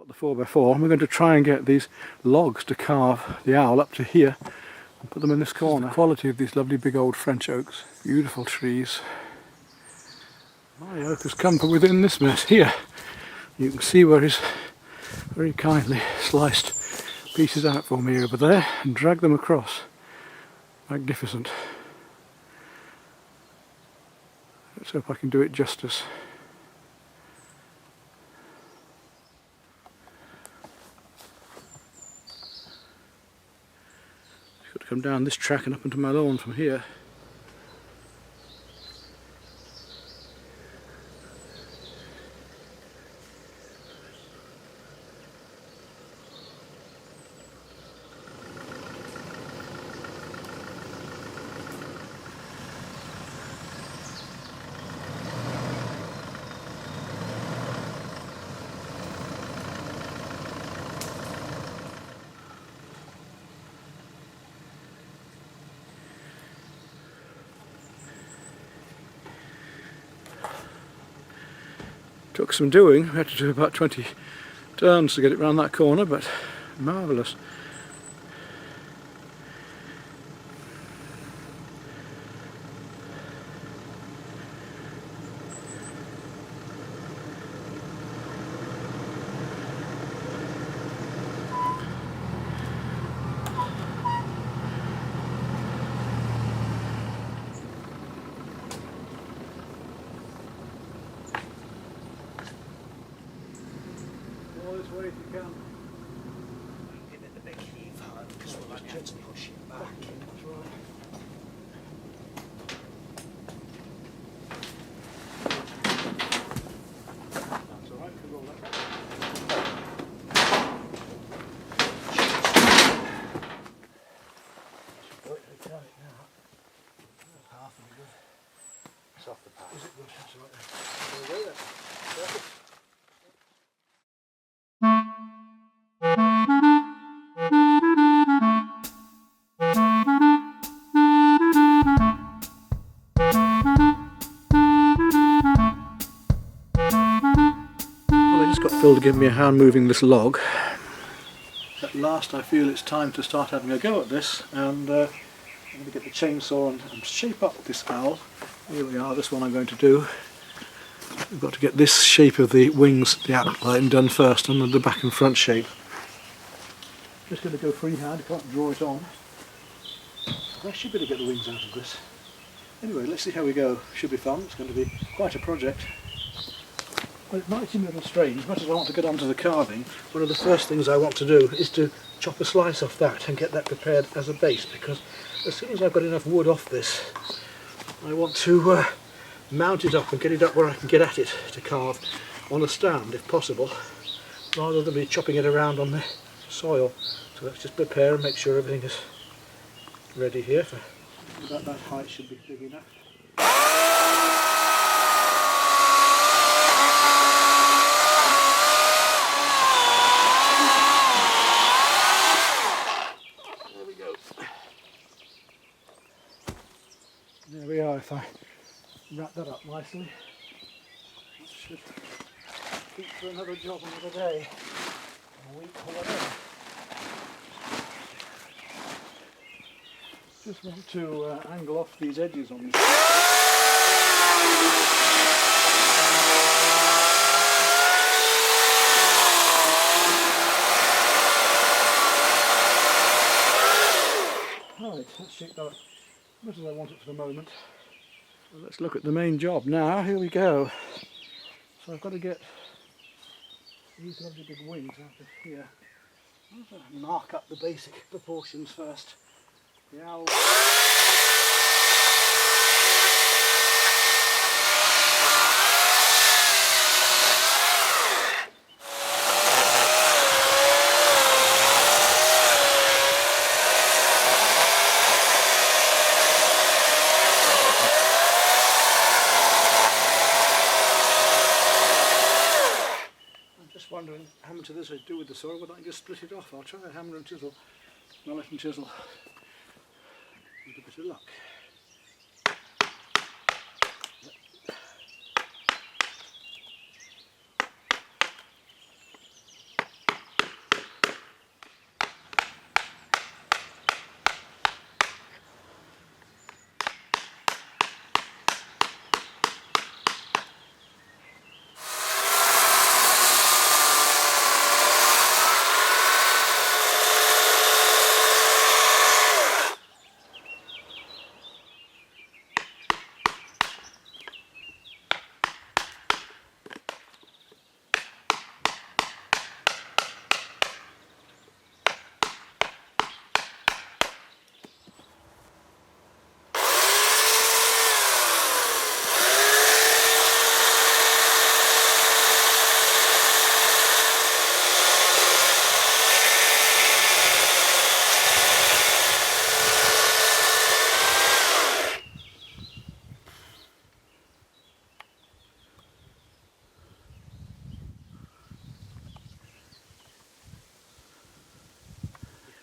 Got the 4x4 and we're going to try and get these logs to carve the owl up to here and put them in this corner. The quality of these lovely big old French oaks. Beautiful trees. My oak has come from within this mess here. You can see where he's very kindly sliced pieces out for me over there and dragged them across. Magnificent. Let's hope I can do it justice. Got to come down this track and up into my lawn from here. Took some doing. We had to do about 20 turns to get it round that corner, but marvellous. Way if you can. Give it the big heave hard because we'll have to push it back. That's right. That's alright, we can roll that back. Half of it good. It's off the pack. Is it good? That's alright. There we go then. Perfect. Phil to give me a hand moving this log. At last I feel it's time to start having a go at this, and I'm going to get the chainsaw and shape up this owl. Here we are, this one I'm going to do. We've got to get this shape of the wings, the outline done first, and then the back and front shape. Just going to go freehand, can't draw it on. I should be able to get the wings out of this. Anyway, let's see how we go. Should be fun, it's going to be quite a project. Well, it might seem a little strange. As much as I want to get onto the carving, one of the first things I want to do is to chop a slice off that and get that prepared as a base, because as soon as I've got enough wood off this, I want to mount it up and get it up where I can get at it to carve on a stand if possible, rather than be chopping it around on the soil. So let's just prepare and make sure everything is ready here. That height should be big enough. There we are. If I wrap that up nicely, that should keep for another job another day, a week or whatever. Just want to angle off these edges on this. Right, let's shape that up as much as I want it for the moment. So let's look at the main job now. Here we go. So I've got to get these lovely big wings out of here. I'm going to mark up the basic proportions first. The owl. Wondering how much of this I do with the saw, why don't I just split it off? I'll try a hammer and chisel, mallet and chisel, with a bit of luck.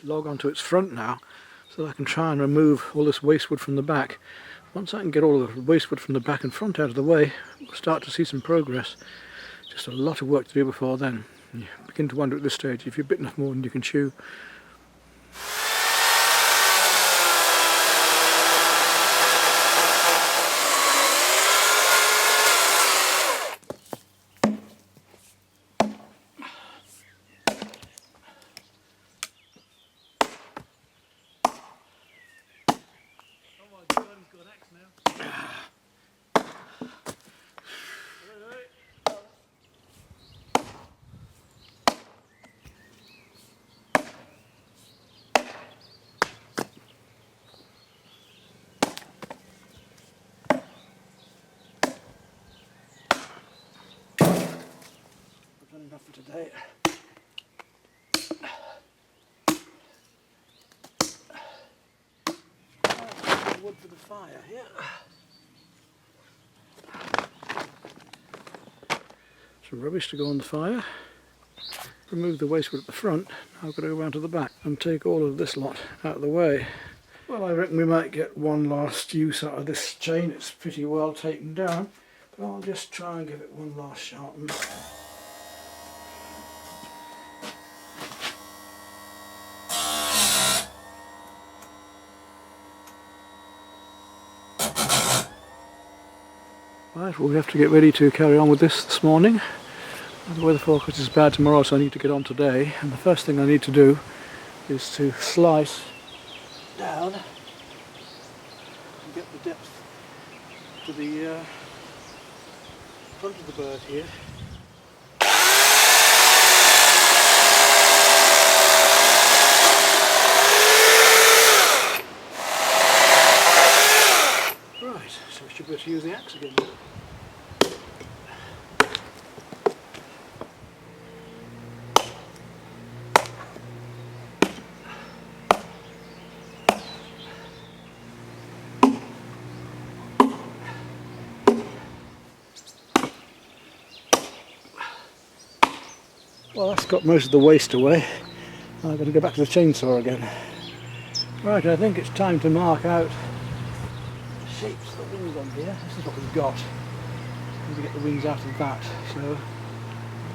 log onto its front now, so that I can try and remove all this waste wood from the back. Once I can get all of the waste wood from the back and front out of the way, we'll start to see some progress. Just a lot of work to do before then. You begin to wonder at this stage if you've bitten off more than you can chew. Enough for today. Wood for the fire here. Some rubbish to go on the fire. Remove the waste wood at the front. Now I've got to go round to the back and take all of this lot out of the way. Well, I reckon we might get one last use out of this chain. It's pretty well taken down, but I'll just try and give it one last sharpen. Right, well, we have to get ready to carry on with this morning. The weather forecast is bad tomorrow, so I need to get on today. And the first thing I need to do is to slice down and get the depth to the front of the bird here. Right, so we should be able to use the axe again. Well, that's got most of the waste away. I've got to go back to the chainsaw again. Right, I think it's time to mark out the shapes of the wings on here. This is what we've got. I need to get the wings out of that, so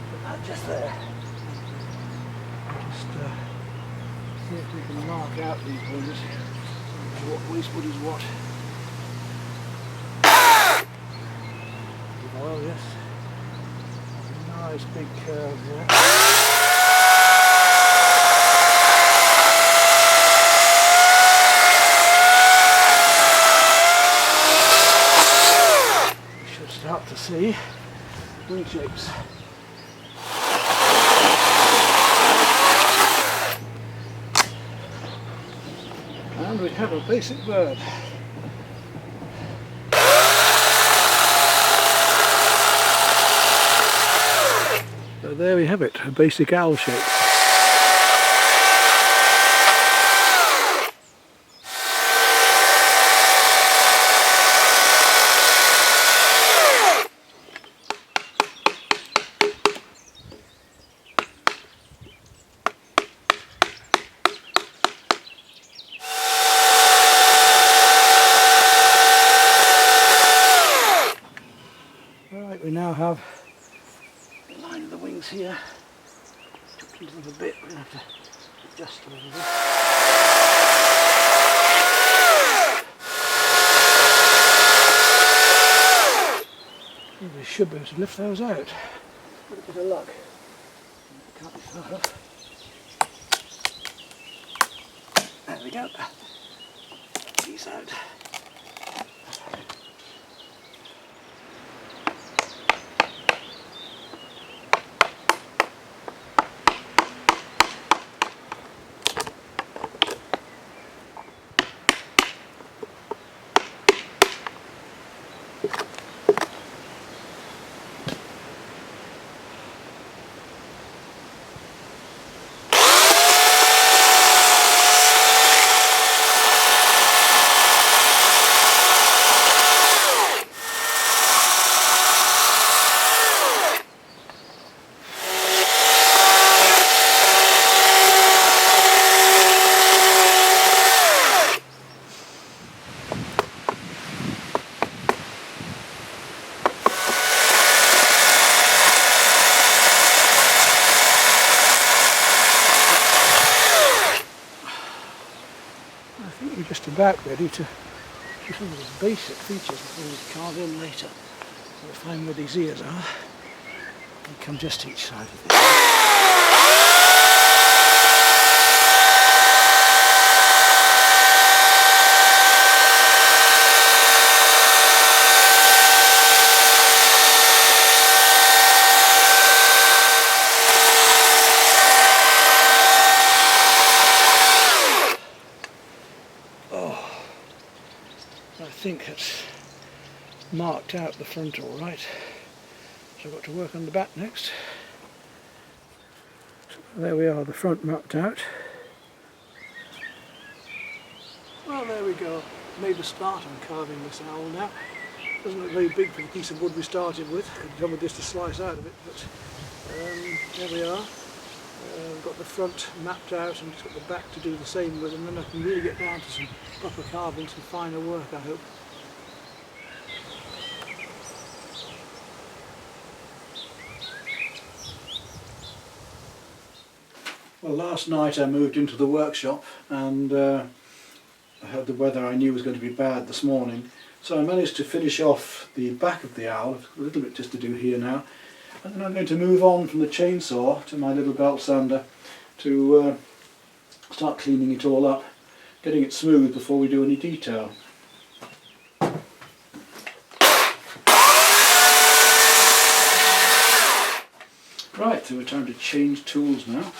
put that just there. Just see if we can mark out these wings, what waste wood is what. Oil, yes. Nice big curve there. We should start to see wing shapes. And we have a basic bird. So there we have it, a basic owl shape. Alright, we now have the line of the wings here. Took these a bit, we're going to have to adjust a little bit. We should be able to lift those out. With a bit of luck. Can't be far off. There we go. These out. about ready to do some of the basic features before we carve in later. So we'll find where these ears are. They come just each side of the ear. I think it's marked out the front all right, so I've got to work on the back next. So there we are, the front marked out. Well, there we go, made a start on carving this owl now. Doesn't look very big for the piece of wood we started with. Could have done with this to slice out of it, but there we are. I've got the front mapped out and just got the back to do the same with, and then I can really get down to some proper carving, some finer work, I hope. Well, last night I moved into the workshop and I had the weather I knew was going to be bad this morning, so I managed to finish off the back of the owl, a little bit just to do here now, and then I'm going to move on from the chainsaw to my little belt sander to start cleaning it all up, getting it smooth before we do any detail. Right, so we're time to change tools now.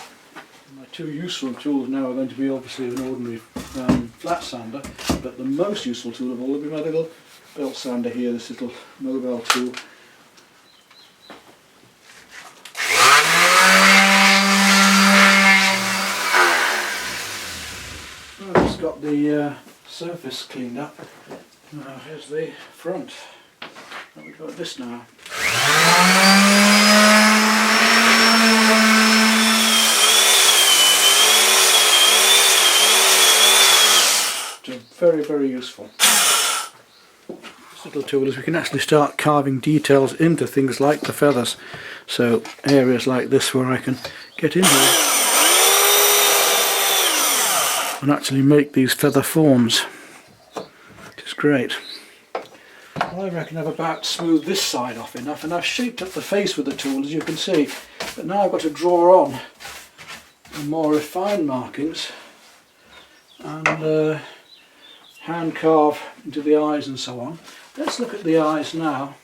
My two useful tools now are going to be obviously an ordinary flat sander, but the most useful tool of all will be my little belt sander here, this little mobile tool. I've just got the surface cleaned up. Now here's the front. We've got this now. Very, very useful. This little tool is we can actually start carving details into things like the feathers. So areas like this where I can get in there and actually make these feather forms, which is great. Well, I reckon I've about smoothed this side off enough, and I've shaped up the face with the tool, as you can see, but now I've got to draw on the more refined markings and hand carve into the eyes and so on. Let's look at the eyes now.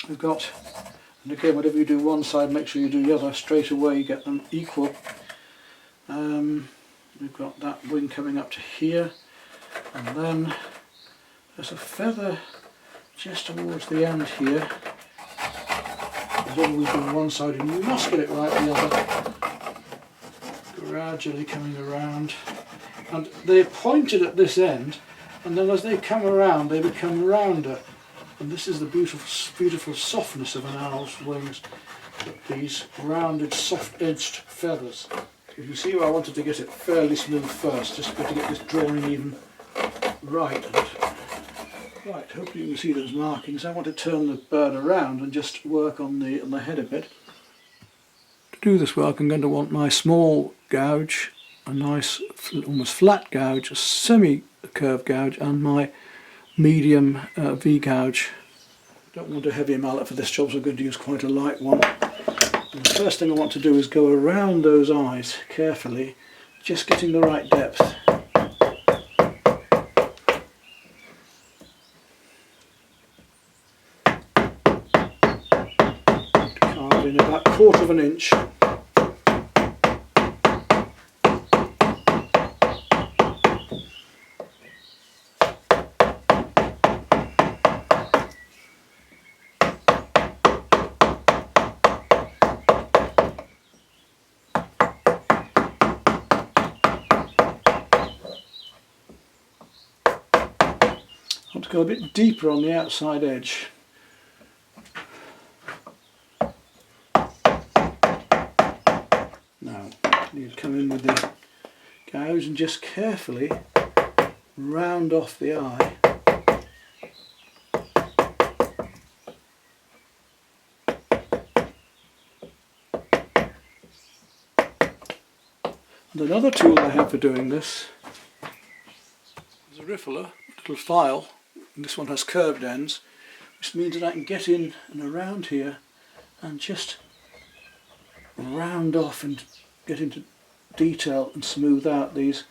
We've got, and again, whatever you do one side, make sure you do the other straight away, you get them equal. We've got that wing coming up to here, and then there's a feather just towards the end here. Whatever we do one side, and you must get it right the other. Gradually coming around, and they're pointed at this end, and then as they come around they become rounder, and this is the beautiful softness of an owl's wings, these rounded soft edged feathers. If you see where I wanted to get it fairly smooth first, just got to get this drawing even right. Right, hopefully you can see those markings. I want to turn the bird around and just work on the head a bit. To do this work I'm going to want my small gouge, a nice almost flat gouge, a semi-curved gouge, and my medium V gouge. Don't want a heavy mallet for this job, so I'm going to use quite a light one. And the first thing I want to do is go around those eyes carefully, just getting the right depth. Carve in about 1/4 of an inch. I want to go a bit deeper on the outside edge. Now you come in with the gouge and just carefully round off the eye. And another tool I have for doing this is a peripheral, little file, and this one has curved ends, which means that I can get in and around here and just round off and get into detail and smooth out these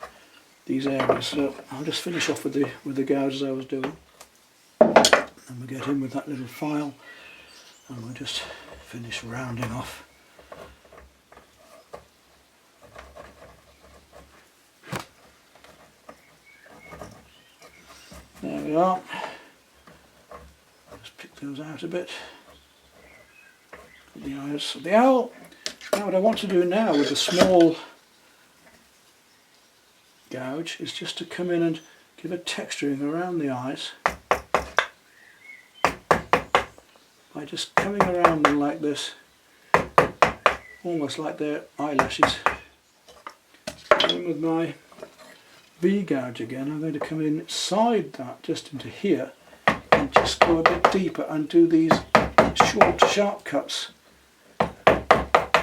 areas. So I'll just finish off with the gouge as I was doing, and we'll get in with that little file and we'll just finish rounding off. There we are. Just pick those out a bit. The eyes of the owl. Now what I want to do now with the small gouge is just to come in and give a texturing around the eyes by just coming around them like this, almost like their eyelashes. And with my V gouge again, I'm going to come inside that, just into here, and just go a bit deeper and do these short sharp cuts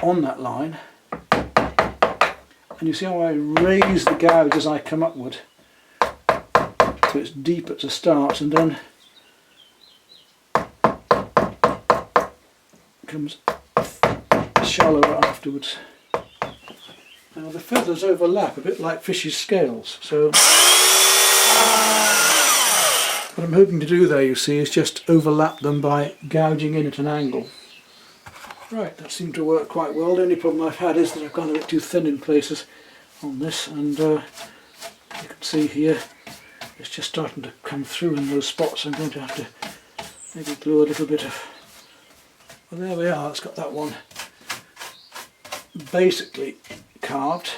on that line. And you see how I raise the gouge as I come upward, so it's deep at the start and then comes shallower afterwards. Now the feathers overlap a bit like fish's scales, so what I'm hoping to do there, you see, is just overlap them by gouging in at an angle. Right, that seemed to work quite well. The only problem I've had is that I've gone a bit too thin in places on this, and you can see here it's just starting to come through in those spots. I'm going to have to maybe glue a little bit of... Well, there we are, it's got that one basically carved.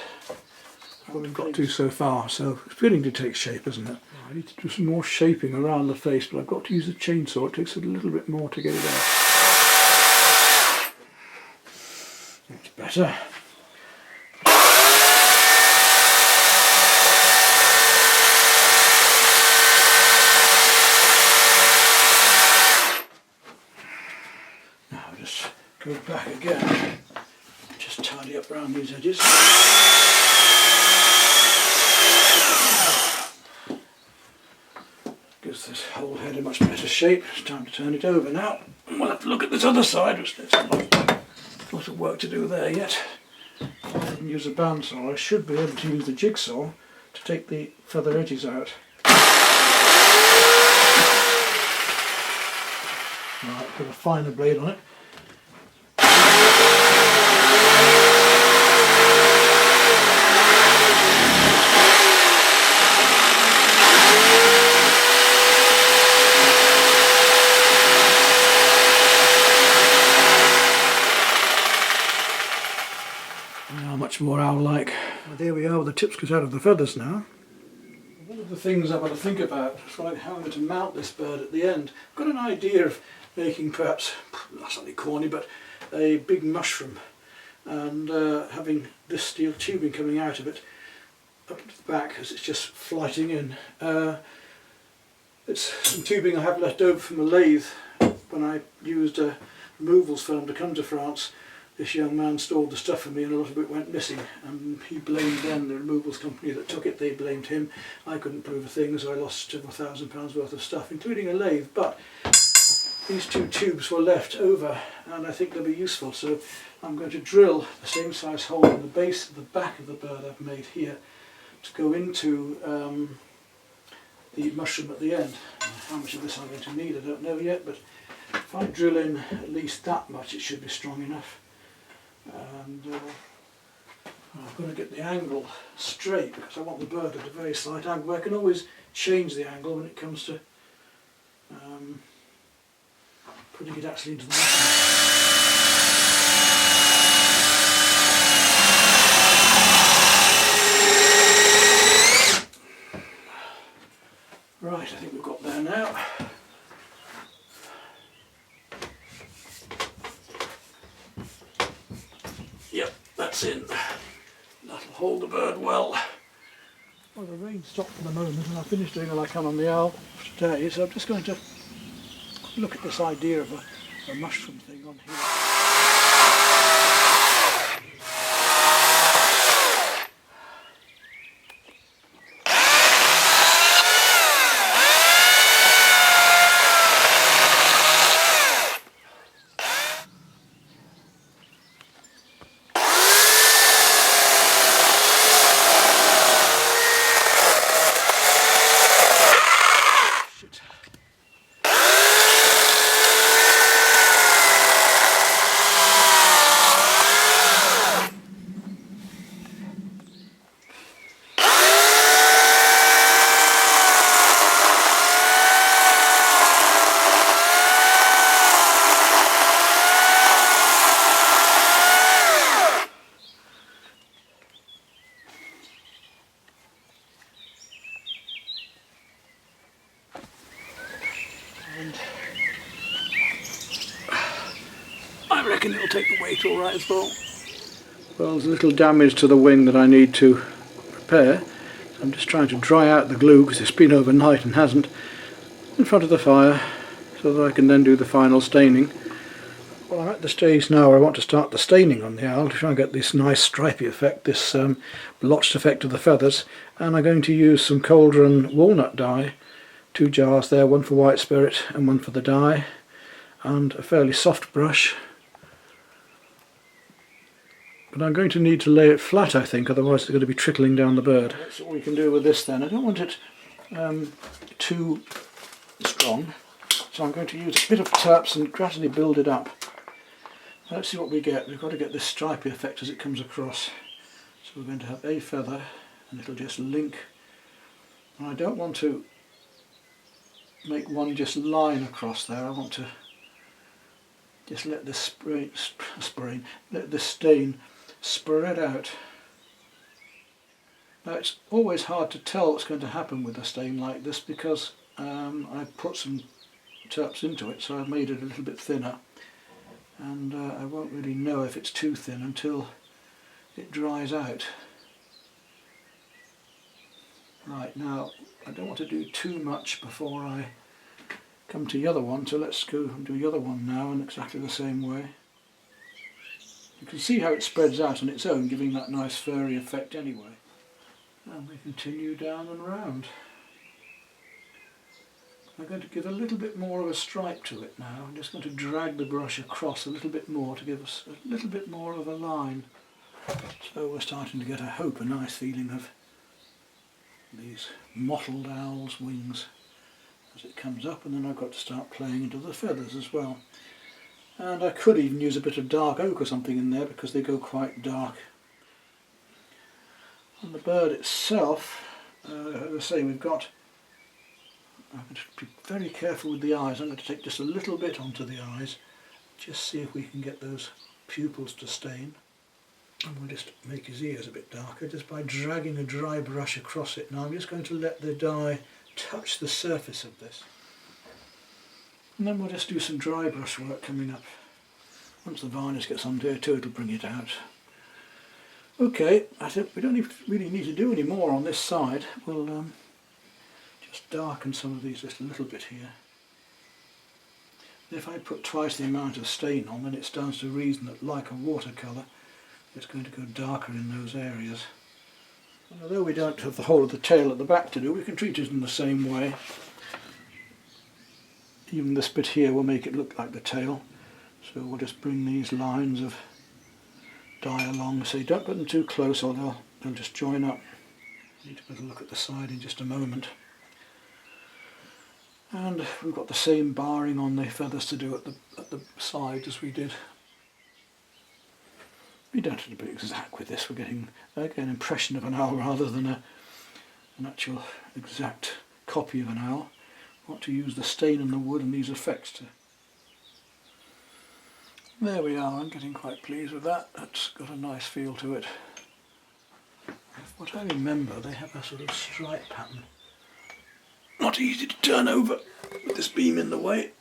What we've got to so far, so it's beginning to take shape, isn't it? I need to do some more shaping around the face, but I've got to use the chainsaw. It takes a little bit more to get it out. That's better. Now I'll just go back again, just tidy up around these edges. Gives this whole head a much better shape. It's time to turn it over now. We'll have to look at this other side, which there's a lot of work to do there yet. If I didn't use a bandsaw, I should be able to use the jigsaw to take the feather edges out. Right, put a finer blade on it. Much more owl-like. Well, there we are, the tips cut out of the feathers now. One of the things I've got to think about is how I'm going to mount this bird at the end. I've got an idea of making perhaps, not something corny, but a big mushroom and having this steel tubing coming out of it up to the back as it's just flighting in. It's some tubing I have left over from a lathe when I used a removals firm to come to France. This young man stored the stuff for me and a lot of it went missing, and he blamed them, the removals company that took it. They blamed him. I couldn't prove a thing, so I lost several £1,000s worth of stuff, including a lathe. But these two tubes were left over and I think they'll be useful, so I'm going to drill the same size hole in the base of the back of the bird I've made here to go into the mushroom at the end. How much of this I'm going to need I don't know yet, but if I drill in at least that much it should be strong enough. And I've got to get the angle straight because I want the bird at a very slight angle. I can always change the angle when it comes to putting it actually into the mushroom. Right, I think we've got there now. Yep, that's in. That'll hold the bird well. Well, the rain stopped for the moment and I finished doing all I can on the owl for today, so I'm just going to look at this idea of a mushroom thing on here. take the weight all right as well. Well, there's a little damage to the wing that I need to repair. So I'm just trying to dry out the glue because it's been overnight and hasn't, in front of the fire, so that I can then do the final staining. Well, I'm at the stage now where I want to start the staining on the owl to try and get this nice stripy effect, this blotched effect of the feathers, and I'm going to use some Cauldron walnut dye, 2 jars there, one for white spirit and one for the dye, and a fairly soft brush. But I'm going to need to lay it flat, I think, otherwise it's going to be trickling down the bird. That's what we can do with this then. I don't want it too strong, so I'm going to use a bit of turps and gradually build it up. Let's see what we get. We've got to get this stripy effect as it comes across. So we're going to have a feather and it'll just link. And I don't want to make one just line across there. I want to just let this let this stain spread out. Now it's always hard to tell what's going to happen with a stain like this because I put some turps into it, so I've made it a little bit thinner. And I won't really know if it's too thin until it dries out. Right, now I don't want to do too much before I come to the other one, so let's go and do the other one now in exactly the same way. You can see how it spreads out on its own, giving that nice furry effect anyway. And we continue down and round. I'm going to give a little bit more of a stripe to it now. I'm just going to drag the brush across a little bit more to give us a little bit more of a line. So we're starting to get, I hope, a nice feeling of these mottled owl's wings as it comes up, and then I've got to start playing into the feathers as well. And I could even use a bit of dark oak or something in there because they go quite dark. On the bird itself, as I say, I'm going to be very careful with the eyes. I'm going to take just a little bit onto the eyes, just see if we can get those pupils to stain. And we'll just make his ears a bit darker just by dragging a dry brush across it. Now I'm just going to let the dye touch the surface of this. And then we'll just do some dry brush work coming up. Once the varnish gets onto it too, it'll bring it out. Okay, I think we don't really need to do any more on this side. We'll just darken some of these just a little bit here. If I put twice the amount of stain on, then it stands to reason that, like a watercolour, it's going to go darker in those areas. And although we don't have the whole of the tail at the back to do, we can treat it in the same way. Even this bit here will make it look like the tail. So we'll just bring these lines of dye along. So don't put them too close or they'll just join up. Need to have a look at the side in just a moment. And we've got the same barring on the feathers to do at the side as we did. We don't have to be exact with this. We're getting an impression of an owl rather than an actual exact copy of an owl. I want to use the stain and the wood and these effects to. There we are. I'm getting quite pleased with that. That's got a nice feel to it. What I remember, they have a sort of stripe pattern. Not easy to turn over with this beam in the way.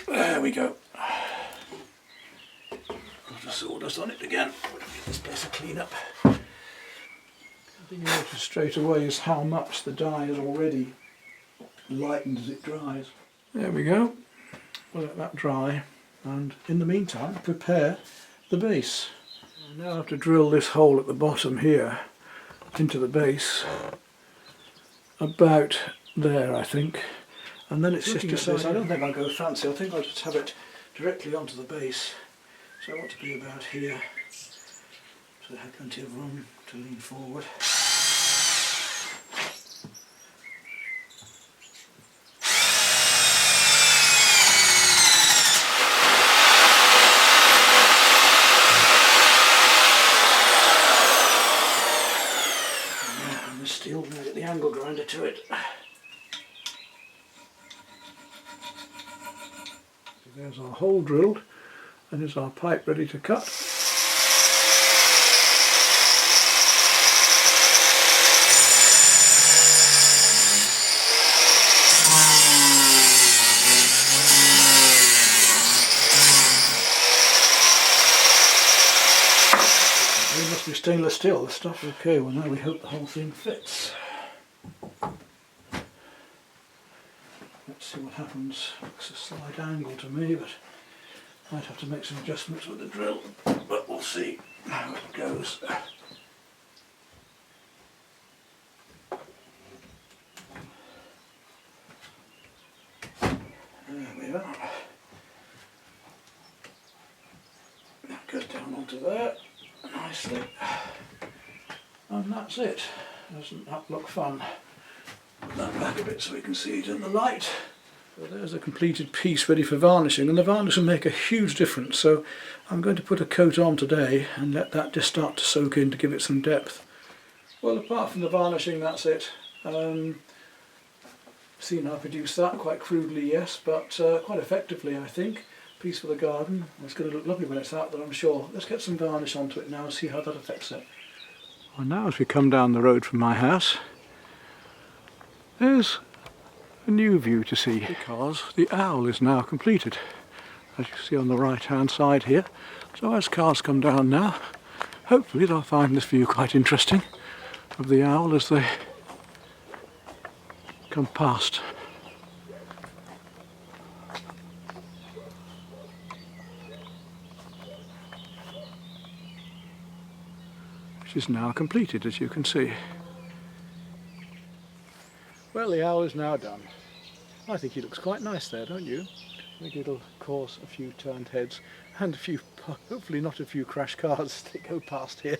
There we go. Got the sawdust on it again. We'll give this place a clean up. The thing you notice straight away is how much the dye is already lightened as it dries. There we go. We'll let that dry, and in the meantime prepare the base. I now have to drill this hole at the bottom here into the base. About there, I think, and then it's just this. I don't think I'll go fancy. I think I'll just have it directly onto the base. So I want to be about here, so I have plenty of room to lean forward. Steel, I'm going to get the angle grinder to it. So there's our hole drilled, and there's our pipe ready to cut. it must be stainless steel, this stuff. Okay, well now we hope the whole thing fits. Let's see what happens. Looks a slight angle to me, but might have to make some adjustments with the drill, but we'll see how it goes. There we are. That goes down onto there nicely, and that's it. Doesn't that look fun? Put that back a bit so we can see it in the light. So there's a completed piece ready for varnishing, and the varnish will make a huge difference, so I'm going to put a coat on today and let that just start to soak in to give it some depth. Well, apart from the varnishing, that's it. Seen how I produced that, quite crudely, yes, but quite effectively, I think. Piece for the garden. It's going to look lovely when it's out there, I'm sure. Let's get some varnish onto it now and see how that affects it. Well, now as we come down the road from my house, there's a new view to see, because the owl is now completed, as you see on the right hand side here. So as cars come down now, hopefully they'll find this view quite interesting of the owl as they come past. Which is now completed, as you can see. Well, the owl is now done. I think he looks quite nice there, don't you? I think it'll cause a few turned heads and a few, hopefully not a few crash cars that go past here.